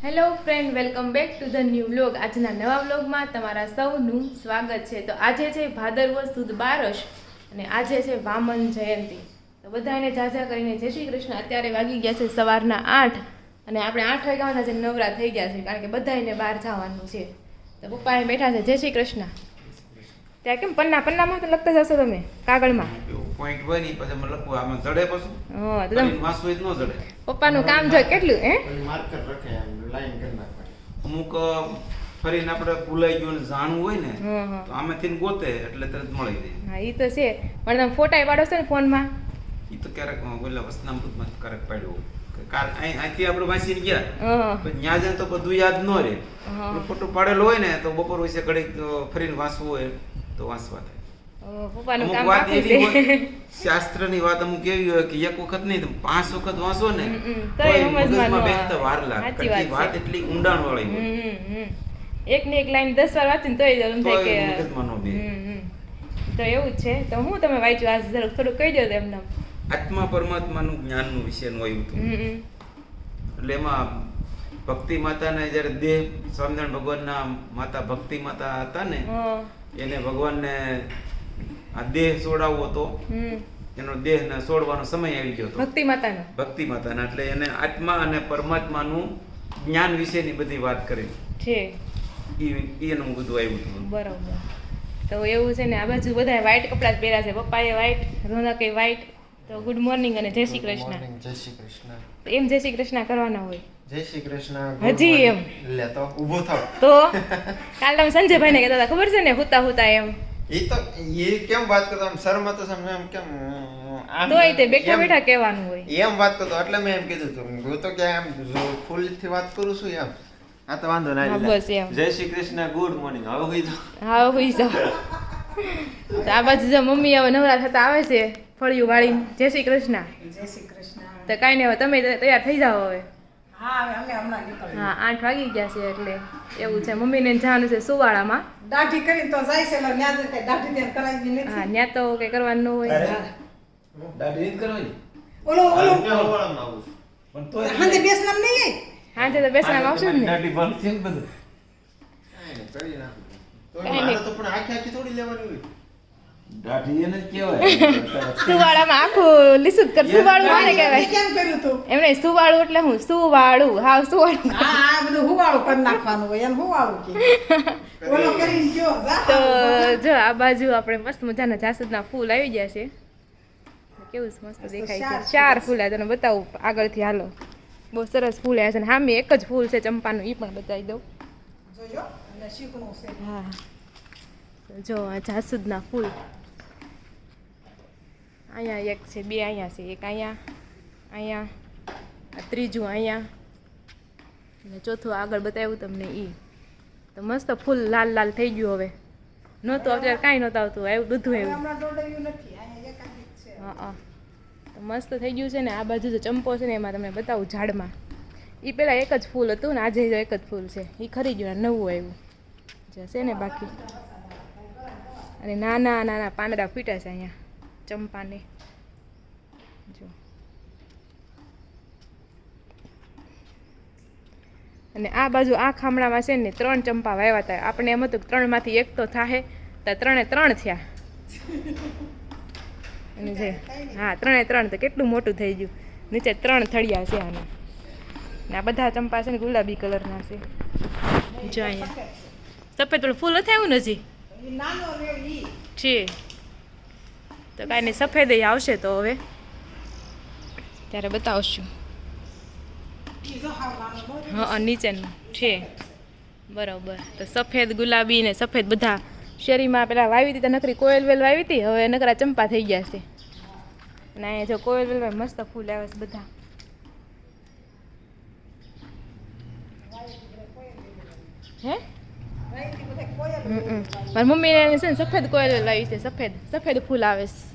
Hello friend, welcome back to the new vlog. આજના નવા વ્લોગમાં તમારા સૌનું સ્વાગત છે. તો આજે છે ભાદરવો સુદ બારસ અને આજે છે વામન જયંતિ. તો બધાને જાજા કરીને જય શ્રી કૃષ્ણ. અત્યારે વાગી ગયા છે સવારના 8 અને આપણે 8 વાગ્યામાં આજે નવરા થઈ ગયા છે કારણ કે બધાને બહાર જવાનું છે. તો પપ્પાએ બેઠા છે. જય શ્રી કૃષ્ણ. ત્યાં કેમ પન્નામાં તો લખતા જશો તમે કાગળમાં? પોઈન્ટ હોય ની પછી મને લખવું આમાં જડે પછી હા, તો તમે વાંસુ જ ન જડે. પપ્પાનું કામ જો કેટલું હે માર્કર રખે એમ લાઈન કરી નાખવાની. અમુક ફરીને આપણે ભૂલાઈ ગયું ને જાણવું હોય ને હા. તો આમેથી ગોતે એટલે તરત મળી જાય. હા, એ તો છે. પણ તમે ફોટા પાડો છો ને ફોનમાં? એ તો ક્યારેક ઓલા વસનામૃતમાં ક્યારેક પાડ્યો અહીંથી આપણે વાંચીને ગયા હા. પણ ત્યાં જાય તો બધું યાદ ન રહે. ફોટો પાડેલો હોય ને તો બપોર વિશે ઘડીક ફરીને વાંચવું હોય તો વાંચવા થાય. પપ્પાનું અમુક કામ વાત પાકું એવી હોય છે. શાસ્ત્રની વાત અમુક એવી હોય કે એક વખત નહીં તમે 5 વખત વાંચો ને તોય તોય સમજમાં ન મગજમાં આવે. બેસતા વાર લાગે. સાચી કારણ કે વાત વાત છે. એટલી ઊંડાણ વાળી હોય એક ને એક લાઈન 10 વાર વાંચીને તોય એમ થાય કે તોય મગજમાં ન બેસે. તો એવું જ છે. તો હું તમે વાંચ્યું આજ જરાક થોડું કહી દો એમને. આત્મા પરમાત્માનું જ્ઞાનનું વિષયનું આવ્યું હતું. એટલે એમાં ભક્તિ માતાને જ્યારે દેહ સ્વામિનારાયણ ભગવાનના માતા ભક્તિ માતા હતા ને એને ભગવાનને આ દેહ છોડાવવો હતો. એનો દેહને છોડવાનો સમય આવી ગયો હતો ભક્તિ માતાનો. ભક્તિ માતાના. એટલે એને આત્મા અને પરમાત્માનું જ્ઞાન વિશેની બધી વાત કરી છે. એનું બધું આવ્યું હતું. બરોબર. તો એવું છે ને, આ બાજુ બધા વ્હાઈટ કપડાં જ પહેર્યા છે. પપ્પાએ વ્હાઈટ, રોનકે વ્હાઈટ. તો ગુડ મોર્નિંગ અને જય શ્રી કૃષ્ણ. Good morning, જય શ્રી કૃષ્ણ. તો એમ જય શ્રી કૃષ્ણ કરવાના હોય જય શ્રી કૃષ્ણ. હજી good એમ? morning. લે તો ઊભો થાવ. તો કાલ તમે સંજયભાઈને કહેતા હતા ખબર છે ને, હુતા એમ. એ કેમ વાત કરતો આમ શર્મા તો સમ એમ કેમ આમ તોય તે બેઠા એમ- બેઠા કહેવાનું હોય. એમ વાત કરતો એટલે મેં એમ કીધું તું હું તો ક્યાં એમ ફૂલ થી વાત કરું છું એમ. આ તો વાંધો ના હા, લે. બસ એમ. જય શ્રી કૃષ્ણ, ગુડ મોર્નિંગ. હવે હોઈ જાઓ. હા, હોઈ જાઓ. તો આ બાજુ જો મમ્મી હવે નવરા થતા આવે છે ફળિયું વાળીને. જય શ્રી કૃષ્ણ. જય શ્રી કૃષ્ણ. તો કાંઈ નહીં, હવે તમે તૈયાર થઈ જાઓ હવે. હા, હવે અમે હમણાં નીકળીએ. હા, 8 વાગી ગયા છે એટલે એવું છે. મમ્મીને જવાનું છે સુવાળામાં. દાઢી કરી તો જાય છે એટલે ન્યા જઈને દાઢી ત્યાં કરાવી નથી. હા, ત્યાં તો કઈ કરવાનું ન હોય. દાઢી નથી કરવાની ઓલો ઓલો ત્યાં હોવાળામાં આવું છું. પણ તોય હાંજે બેસનામ નહીં આય? હાંજે તો બેસવામાં આવશે જ ને. દાઢી બંધ છે ને બધું. કાંઈ નહીં, કરી નાખું. તો કાંઈ મારે નહીં. તો પણ આખી આખી થોડી લેવાની હોય. દાઢી એને જ કહેવાય. સુવાળામાં આખું લીસું જ કર. સુવાળું મારે મેં કહેવાય. કેમ કર્યું તું? એમ નહીં, સુવાળું એટલે હું સુવાળું. હાવ સુવાળું. હા, આ બધું હુવાળું કરી નાખવાનું હોય એમ હુવાળું કે ઓલો કરીને ગયો જા. તો જો આ બાજુ આપણે મસ્ત મજાના જાસૂદના ફૂલ આવી ગયા છે. કેવું મસ્ત દેખાય છે. 4 ફૂલ તને બતાવું આગળથી. હાલો, બહુ સરસ ફૂલ આવ્યા છે. ને સામે એક જ ફૂલ છે ચંપાનું, એ પણ બતાવી દઉં. જોયો અને શીકણું છે. હા, તો જો આ જાસૂદના ફૂલ અહીંયા એક છે, 2 અહીંયા છે, એક અહીંયા, આ ત્રીજું અહીંયા અને ચોથું આગળ બતાવ્યું તમને ઈ. તો મસ્ત ફૂલ લાલ લાલ થઈ ગયું. હવે નહોતું અત્યારે કાંઈ નહોતું આવતું, આવ્યું બધું આવ્યું. હમણાં દોડાવ્યું નથી. અહીંયા એકાદી જ છે. હા, તો મસ્ત થઈ ગયું છે ને. આ બાજુ જે ચંપો છે ને એમાં તમને બતાવું ઝાડમાં. એ પહેલાં એક જ ફૂલ હતું ને આજે એક જ ફૂલ છે. એ ખરી ગયું ને નવું આવ્યું જશે ને બાકી. અને નાના નાના પાંદડા ફૂટ્યા છે અહીંયા ચંપાને. જો, અને આ બાજુ આ ખામણામાં છે ને 3 ચંપા વાવ્યા હતા. આપણે એમ હતું કે 3માંથી એક તો થાહે, તો 3 થયા. અને જે હા 3 તો કેટલું મોટું થઈ ગયું. નીચે 3 થળિયા છે આના. ને આ બધા ચંપા છે ને ગુલાબી કલરના છે. જો અહીંયા સફેદ પેલું ફૂલ નથી આવ્યું ને હજી ઈ નાનો રહ્યો ઈ. છે. તો કાંઈ નહીં, સફેદ આવશે તો હવે ત્યારે બતાવશું. ઈ જો હાવ નાનો નો. હા, નીચેનું છે. બરાબર. તો સફેદ ગુલાબી ને સફેદ બધા શેરીમાં પેલા વાવી હતી તો નકરી કોયલ વેલ વાવી હતી, હવે નકરા ચંપા થઈ ગયા છે. અને અહીંયા જો કોયલ વેલ મસ્ત ફૂલ આવે છે બધા. હે રાઈતી બધે કોયલ. મારી મમ્મીને છે ને સફેદ કોયલ વેલ વાવી છે. સફેદ ફૂલ આવે છે.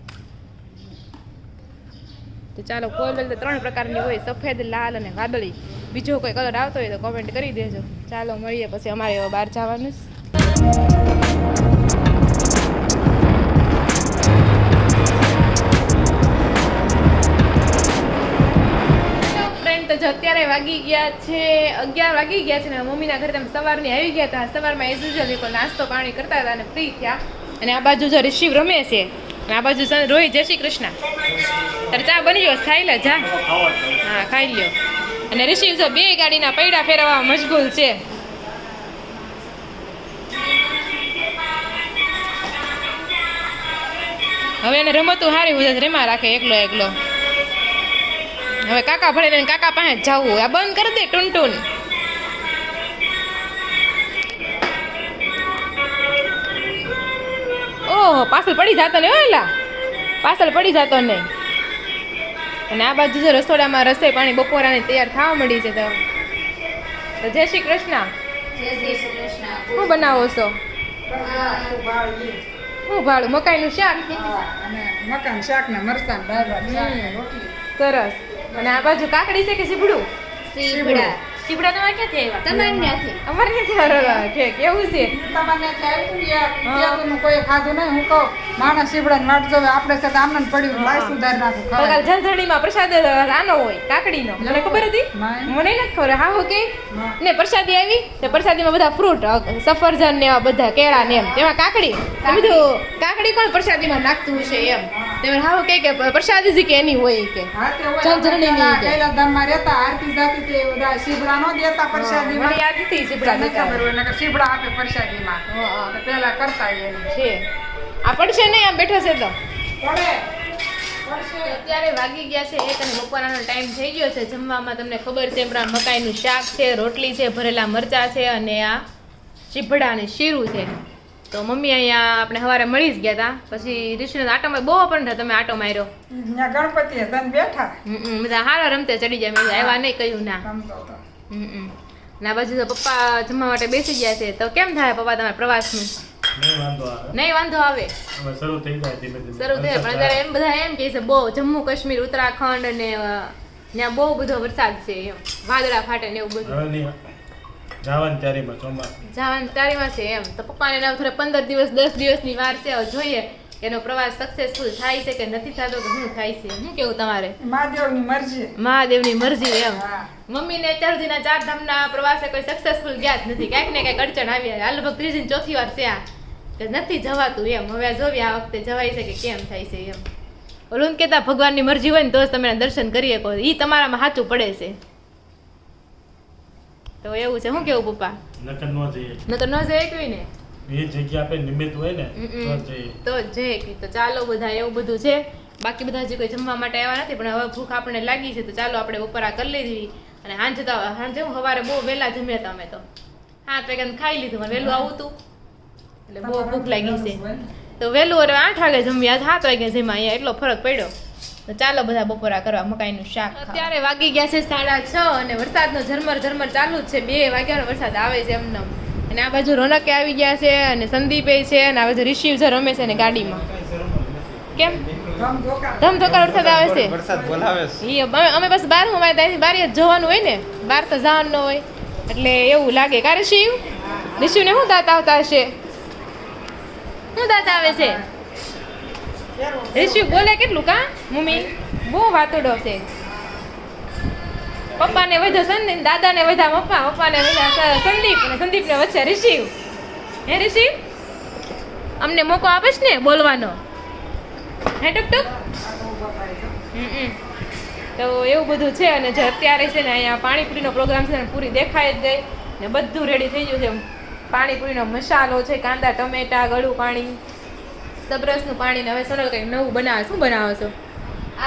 તો ચાલો, કોયલ વેલ તો 3 પ્રકારની હોય, સફેદ, લાલ અને વાદળી. બીજો કોઈ કલર આવતો હોય તો કોમેન્ટ કરી દેજો. ચાલો મળીએ પછી, અમારે હવે બહાર જવાનું છે. તો જો અત્યારે વાગી ગયા છે 11 વાગી ગયા છે ને મમ્મીના ઘરે તમે સવારની આવી ગયા હતા. સવારમાં એઝ યુઝ્યુઅલ નાસ્તો પાણી કરતા હતા અને ફ્રી થયા. અને આ બાજુ જો રિશિવ રમે છે અને આ બાજુ રોહિત. જય શ્રી કૃષ્ણ. તારે ચા બની ગયો ખાઈ લે જા. હા ખાઈ લ્યો. અને રિશિવ જો 2 ગાડીના પૈડા ફેરવવામાં મશગુલ છે. હવે એને રમતું હારી હોય રેમાં રાખે એકલો. હવે કાકા ભણે ને કાકા પાસે જવું. આ બંધ કરી દે ટુન. ઓહો પાછળ પડી જતો ને એલા પાછળ પડી જતો નહીં. અને આ બાજુ જો રસોડામાં રસોઈ પાણી બપોરાની તૈયાર થવા મળી છે. તો જય શ્રી કૃષ્ણ. શું બનાવો છો? શું ભાડું? મકાઈનું શાક અને મકાન શાક ને મરચાં દાળ ભાત શાક ને રોટલી. સરસ. અને આ બાજુ કાકડી છે કે સીબડું? સીબડા. સીબડા તમારે ક્યાંથી આવ્યા? તમારે ત્યાંથી. અમારે ક્યાંથી આવ્યા? ઠીક એવું છે. તમને ચાલ્યું ત્યાંનું કોઈ ખાધું નહીં. હું કહું માણસ શીબડાની વાટ જોવે, આપણે સાથે આનંદ પડ્યું લાય સુધાર નાખું તો કાલ ખવાય. જનધણીમાં પ્રસાદ આનો હોય કાકડીનો. મને ખબર હતી? નહીં. મને નથી ખબર. હા હો કે હા. ને પ્રસાદી આવી તે પ્રસાદીમાં બધા ફ્રૂટ સફરજન ને એવા બધા કેળા ને એમ તેમાં કાકડી એ બધું કાકડી કોણ પ્રસાદીમાં નાખતું હશે એમ તેમાં હા કે પ્રસાદી જ કે એની હોય કે હા, તે હોય. જનધણી આપણે નહીં કે. કૈલાસધામમાં રહેતા આરતી જાતી તે બધા શીબડા નો દેતા પ્રસાદીમાં. મને યાદ નથી સીબડા તમને દેતા ખબર હોય નકર શીબડા આપે પ્રસાદીમાં. હા. તો પેલા કરતા એમ. છે આ પડશે નહીં આમ બેઠો છે તો પડે. અત્યારે વાગી ગયા છે 1 અને બપોરનો ટાઈમ થઈ ગયો છે. જમવામાં તમને ખબર છે એમ મકાઈનું શાક છે, રોટલી છે, ભરેલા મરચાં છે અને આ ચીભડા અને શીરું છે. તો મમ્મી અહીંયા આપણે સવારે મળી જ ગયા હતા. પછી ઋષિનો આટો બહુ પણ તમે આટો માર્યો. ત્યાં ગણપતિ હતા બેઠા બધા હારા રમતે ચડી જાય. મેં આવ્યા નહીં કહ્યું ના. રમતો હતો. ના બાજુ તો પપ્પા જમવા માટે બેસી ગયા છે. તો કેમ થાય પપ્પા તમારા પ્રવાસનું? નહીં વાંધો આવે. શરૂ થઈ જાય ધીમે ધીમે. શરૂ થાય પણ અત્યારે એમ બધા એમ કહે છે બહુ જમ્મુ કાશ્મીર ઉત્તરાખંડ અને ત્યાં બહુ બધો વરસાદ છે એમ વાદળા ફાટે ને એવું બધું જવાની તૈયારીમાં ચોમાસું. જવાની તારીમાં છે એમ. તો પપ્પાને ના થોડા 15 દિવસ 10 દિવસની વાર છે. હવે જોઈએ કે એનો પ્રવાસ સક્સેસફુલ થાય છે કે નથી થતો કે શું થાય છે. શું કેવું તમારે? મહાદેવની મરજી. મહાદેવની મરજી એમ. હા. મમ્મીને અત્યાર સુધીના 4 ધામના પ્રવાસે કોઈ સક્સેસફુલ ગયા જ નથી. કાંઈક ને કાંઈક અડચણ આવી. આ લગભગ 3જી ને 4થી વાર છે આ કે નથી જવાતું એમ. હવે આ જોઈએ આ વખતે જવાય છે કે કેમ થાય છે એમ. ઓલું ને કહેતા ભગવાનની મરજી હોય ને તો જ તમે એના દર્શન કરી શકો. એ તમારામાં સાચું પડે છે. તો એવું છે. શું કેવું પપ્પા? નકર ન જઈએ. ન તો ન જઈ એકવી ને એ જગ્યા આપણે નિમિત્ત હોય ને તો જ જઈએ. તો જઈ એકવી. તો ચાલો બધા એવું બધું છે. બાકી બધા હજી કોઈ જમવા માટે આવ્યા નથી પણ હવે ભૂખ આપણને લાગી છે તો ચાલો આપણે બપોરા કરી લીધી. અને સાંજે હું સવારે બહુ વહેલા જમ્યા હતા અમે તો 7 વાગ્યાને ખાઈ લીધું. મને વહેલું આવું હતું એટલે બહુ ભૂખ લાગી છે. તો વહેલું 8 વાગે જમ્યા 7 વાગે જમ્યા. અહીંયા એટલો ફરક પડ્યો. તો ચાલો બધા બપોરા કરવા મકાઈનું શાક. અત્યારે વાગી ગયા છે 6:30 અને વરસાદનો ઝરમર ચાલુ જ છે. 2 વાગ્યાનો વરસાદ આવે છે એમને. અને આ બાજુ રોનકે આવી ગયા છે અને સંદીપે છે અને આ બાજુ રિશિવ છે રમે છે ને ગાડીમાં. કેમ ધમધોકાર વરસાદ આવે છે? વરસાદ બોલાવે છે. અમે બસ બહાર અમારે ત્યાંથી બહાર જ જવાનું હોય ને બહાર તો જવાનું ન હોય એટલે એવું લાગે. કા રિશિવ? રિશિવને શું દાંત આવતા હશે? શું દાંત આવે છે? રિશિવ બોલે કેટલું કા મમ્મી? બહુ વાતોડો છે. પપ્પાને વધ્યો સંદીપ, દાદાને વધ્યા પપ્પાને વધ્યા સંદીપ અને સંદીપને વચ્ચે રિશિવ. હે રિશિવ અમને મોકો આપીશ ને બોલવાનો? હે ટુક તો એવું બધું છે. અને જો અત્યારે છે ને અહીંયા પાણીપુરીનો પ્રોગ્રામ છે ને પૂરી દેખાય જ ગઈ ને બધું રેડી થઈ ગયું છે. પાણીપુરીનો મસાલો છે, કાંદા ટમેટા, ગળું પાણી, સબરસનું પાણી ને હવે સોનલ કંઈક નવું બનાવે. શું બનાવો છો?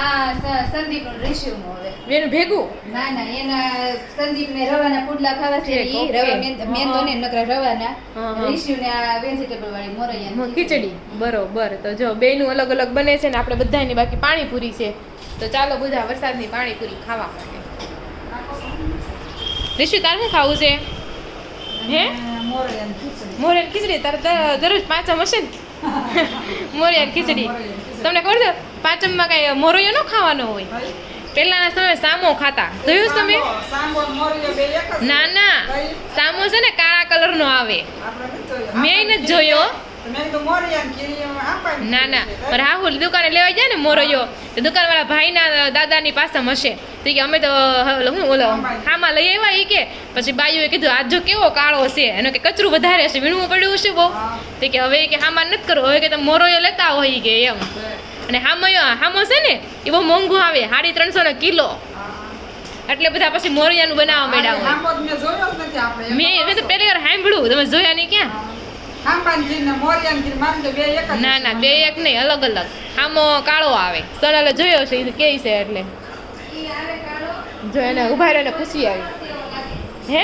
આ સંદીપ રિશિવનું હવે. બેનું ભેગું? ના એના સંદીપને રવાના પુડલા ખાવા છે. ઈ ઓકે. રવા મેંદો ને નકરા રવાના. હા. રિશિવને આ વેજીટેબલ વાળી મોરૈયા ખીચડી. બરોબર. તો જો બેનું અલગ અલગ બને છે ને આપણે બધાની બાકી પાણીપુરી છે. તો ચાલો બધા વરસાદની પાણીપુરી ખાવા માટે. રિશુ તારે શું ખાવું છે? હે મોરૈયાની ખીચડી. મોરિયાની ખીચડી? તારે દરરોજ પાંચમ હશે ને? મોરિયાની ખીચડી. તમને ખબર છે પાંચમમાં કઈ મોરૈયો ન ખાવાનો હોય. પહેલાના સમય સામો ખાતા. જોયું છે તમે? સાંભો ને મોરૈયો બે એક જ. ના સામો છે ને કાળા કલરનો આવે. આપણે નથી જોયું. મેં નથી જોયો. તો મેં કીધું મોરિયાને ખીરી આપવાની ના ના મારે હાહુલ દુકાને લેવા જાય ને મોરૈયો તો દુકાનવાળા ભાઈના દાદાની પાસે હશે તો ઈ કે અમે તો હું ઓલો હામાં લઈ આવ્યા ઈ કે પછી બાયુએ કીધું આજ જો કેવો કાળો છે એનો કે કચરું વધારે છે વીણવું પડ્યું છે બહુ તો કે હવે કે હામાં નથી કરવું હવે કે તમે મોરૈયો લેતા હોય ઈ કે એમ અને હામો છે ને એ બહુ મોંઘું આવે 350 કિલો એટલે બધા પછી મોરૈયાનું બનાવવા માંડ્યા હોય આંબો તો મેં જોયો જ નથી આપણે મેં તો પહેલી વાર સાંભળ્યું તમે જોયા નહીં ક્યાં આંબાની ખીર ને મોરિયાની ખીર મારે તો બે એક જ ના ના બે એક નહીં અલગ અલગ આમો કાળો આવે સોનાલે જોયો છે એ કે છે એટલે ઈ આવે કાળો જો એને ઉભા રહીને પૂછી આવી હે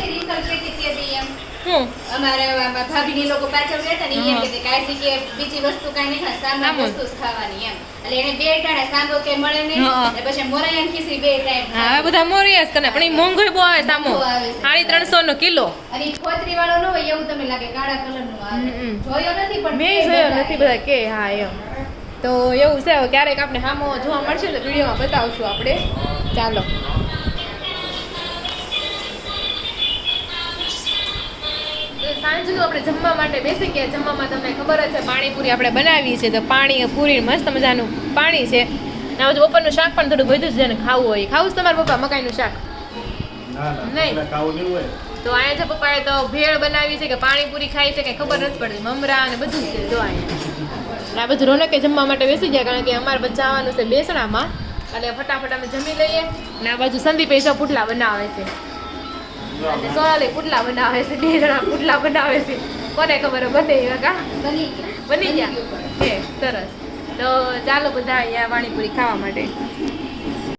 રિસર્ચ કેતી હતી એમ હું અમારે ભાભીની લોકો પાછળ રહેતા ને ઈ એમ કહેતા કાંઈ કે બીજી વસ્તુ કાંઈ નહીં સામાન સામાન. વસ્તુ જ ખાવાની એમ એટલે એને બે ટાણે સાંભો કે મળે નહીં હા. અને પછી મોરૈયાની ખીચડી બે ટાઈમ હા હવે બધા મોરિયા જ કરે પણ એ મોંઘો બહુ આવે સામો મોંઘો આવે છે. 350 કિલો અને ઈ ખોતરી વાળો ન હોય એવું તમને લાગે કાળા કલરનું આવે હમ. જોયો નથી પણ મેં તે જોયો બતાવે. નથી બધા કે હા એમ તો એવું છે હવે ક્યારેક આપણે સામો જોવા મળશે તો વિડીયોમાં બતાવશું આપણે ચાલો તો સાંજનું આપણે જમવા માટે બેસી ગયા જમવામાં તમને ખબર જ છે પાણીપુરી આપણે બનાવી છે તો પાણી પૂરી મસ્ત મજાનું પાણી છે અને હવે બપોરનું શાક પણ થોડું બધું જ જેને ખાવું હોય ખાવું છે તમારા પપ્પા મકાઈનું શાક ના નહીં. ના કાવું નહીં હોય તો અહીંયા છે પપ્પાએ તો ભેળ બનાવી છે કે પાણીપુરી ખાઈ છે કે ખબર નથી પડતી મમરા અને બધું જ છે જો અહીંયા અને આ બધું રોનકે જમવા માટે બેસી ગયા કારણ કે અમારે બધા જવાનું છે બેસણામાં એટલે ફટાફટ અમે જમી લઈએ અને આ બાજુ સંદીપે જો પુટલા બનાવે છે અને સોનાલી પુટલા બનાવે છે 2 જણા પુટલા બનાવે છે કોને ખબર બને એવા કા બની ગયું. બની ગયા હે સરસ તો ચાલો બધા અહીંયા પાણીપુરી ખાવા માટે